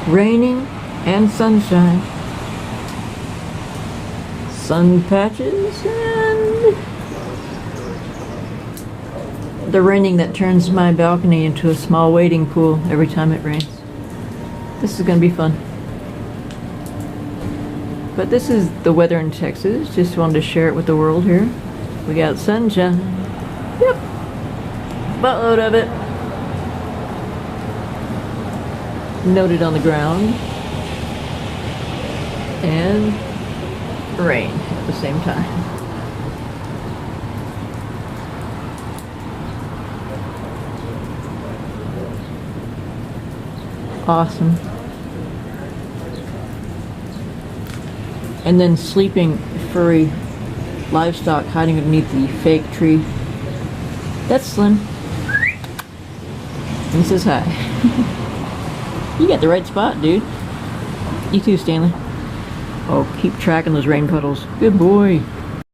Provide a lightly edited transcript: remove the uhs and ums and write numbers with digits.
Raining and sunshine. Sun patches and the raining that turns my balcony into a small wading pool every time it rains. This is gonna be fun. But this is the weather in Texas. Just wanted to share it with the world here. We got sunshine. Yep. Buttload of it. Noted on the ground. And rain at the same time. Awesome. And then sleeping furry livestock hiding underneath the fake tree. That's Slim. He says hi. You got the right spot, dude. You too, Stanley. Oh, keep tracking those rain puddles. Good boy.